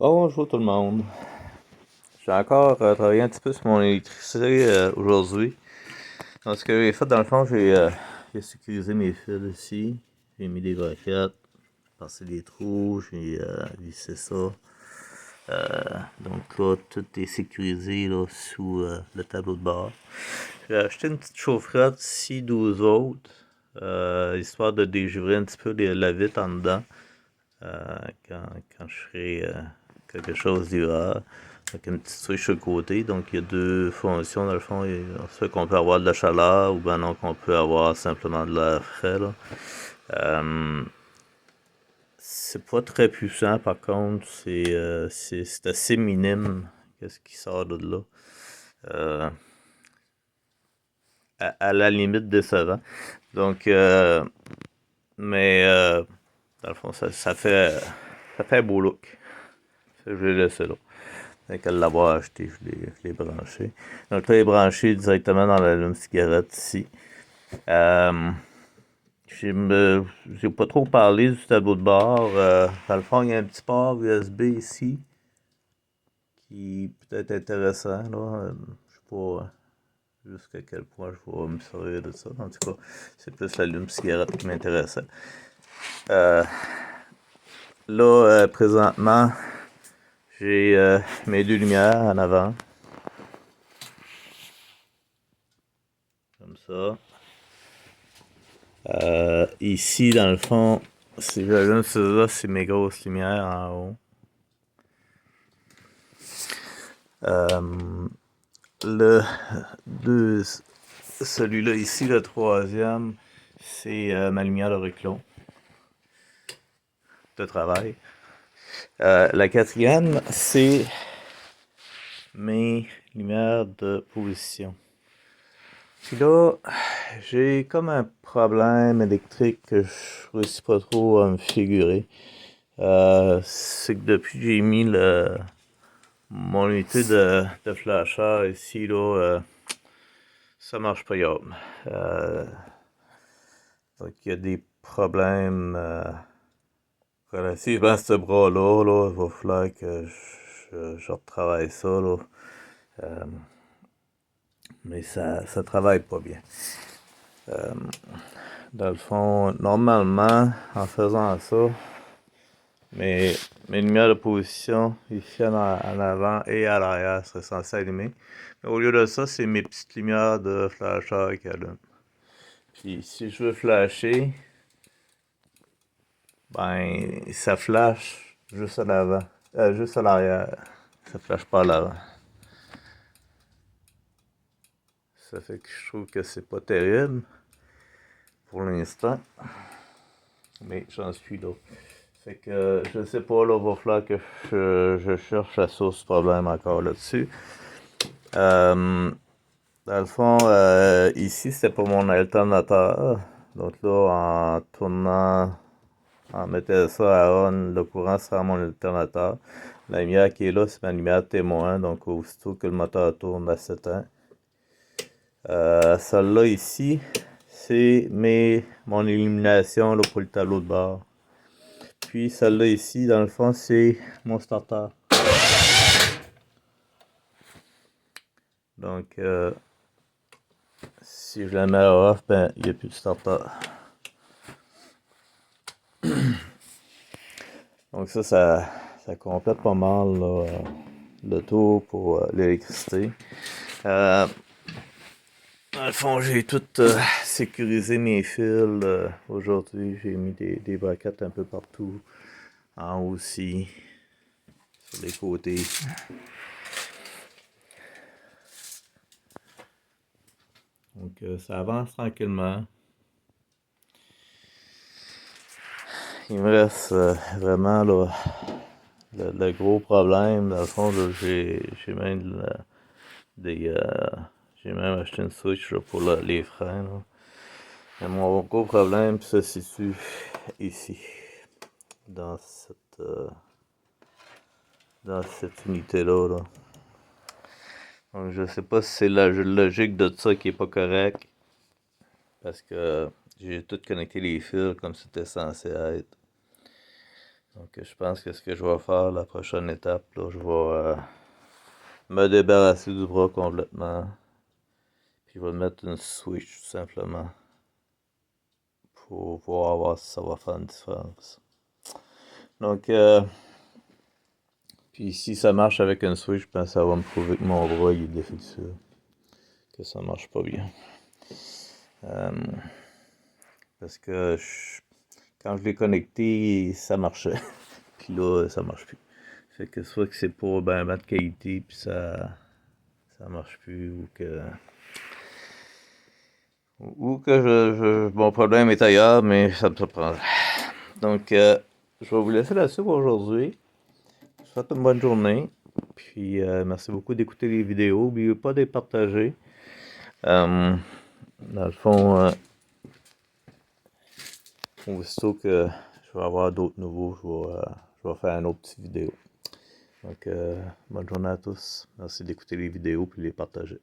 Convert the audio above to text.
Oh, bonjour tout le monde. J'ai encore travaillé un petit peu sur mon électricité aujourd'hui. Donc, ce que j'ai fait dans le fond, j'ai sécurisé mes fils ici. J'ai mis des braquettes, passé des trous, j'ai vissé ça. Donc là, tout est sécurisé là, sous le tableau de bord. J'ai acheté une petite chaufferette ici, 12 volts, histoire de dégivrer un petit peu la vitre en dedans euh, quand, quand je ferai quelque chose d'hiver. Avec une petite switch sur le côté. Donc il y a deux fonctions dans le fond. Il y a soit qu'on peut avoir de la chaleur ou ben non qu'on peut avoir simplement de l'air frais. Là. Euh, c'est pas très puissant par contre. C'est assez minime. Qu'est-ce qui sort de là? Euh, à la limite décevant. Donc mais dans le fond ça fait un beau look. Je vais laisser là. Fait qu'à l'avoir acheté, je l'ai branché. Donc là, il est branché directement dans l'allume-cigarette ici. Euh, j'ai pas trop parlé du tableau de bord. Dans le fond, il y a un petit port USB ici qui peut être intéressant. Là. Je sais pas jusqu'à quel point je vais me servir de ça. En tout cas, c'est plus l'allume-cigarette qui m'intéressait. Euh, là, présentement, j'ai mes deux lumières en avant. Comme ça. Ici, dans le fond, si j'allume celle-là, c'est mes grosses lumières en haut. Euh, le deux, celui-là ici, le troisième, c'est ma lumière de reclos de travail. La quatrième, c'est mes lumières de position. Puis là, j'ai comme un problème électrique que je réussis pas trop à me figurer. C'est que depuis que j'ai mis mon unité de flasheur ici, là, ça marche pas, yop. Donc, il y a des problèmes relativement à ce bras-là. Là. Il va falloir que je retravaille ça. Là. Euh, mais ça travaille pas bien. Dans le fond, normalement, en faisant ça, mes, mes lumières de position ici en avant et à l'arrière seraient censées allumer. Mais au lieu de ça, c'est mes petites lumières de flasheur qui allument. Puis si je veux flasher, ben ça flash juste à l'avant. Juste à l'arrière. Ça flash pas à l'avant. Ça fait que je trouve que c'est pas terrible pour l'instant. Mais j'en suis là. Fait que je sais pas, là, il va falloir que je cherche la source du problème encore là-dessus. Dans le fond, ici, c'était pour mon alternateur. Donc là, en tournant, en mettant ça à on, le courant sera mon alternateur. La lumière qui est là, c'est ma lumière témoin. Donc, aussitôt que le moteur tourne, elle s'éteint. Celle-là ici, c'est mon illumination là, pour le tableau de bord. Puis celle-là ici, dans le fond, c'est mon starter. Donc, si je la mets à off, ben, il n'y a plus de starter. Donc ça complète pas mal là, le tour pour l'électricité. Dans le fond, j'ai tout sécurisé mes fils. Aujourd'hui, j'ai mis des braquettes un peu partout. En haut aussi, sur les côtés. Donc ça avance tranquillement. Il me reste vraiment là, le gros problème. Dans le fond, j'ai même des... j'ai même acheté une switch là, pour les freins. Là. Et mon gros problème se situe ici, dans cette unité-là. Là. Donc je sais pas si c'est la logique de ça qui est pas correct, parce que j'ai tout connecté les fils comme c'était censé être. Donc je pense que ce que je vais faire, la prochaine étape, là, je vais me débarrasser du bras complètement. Puis je vais mettre une switch tout simplement. Pour voir si ça va faire une différence. Donc, puis si ça marche avec une switch, ben ça va me prouver que mon bras il est défectueux. Que ça marche pas bien. Parce que quand je l'ai connecté, ça marchait. Puis là, ça marche plus. Fait que soit que c'est pas ben de qualité, puis ça marche plus, ou que mon problème est ailleurs, mais ça me surprend. Donc, je vais vous laisser là-dessus pour aujourd'hui. Je vous souhaite une bonne journée. Puis, merci beaucoup d'écouter les vidéos. N'oubliez pas de les partager. Dans le fond, aussitôt que je vais avoir d'autres nouveaux, je vais faire une autre petite vidéo. Donc, bonne journée à tous. Merci d'écouter les vidéos et de les partager.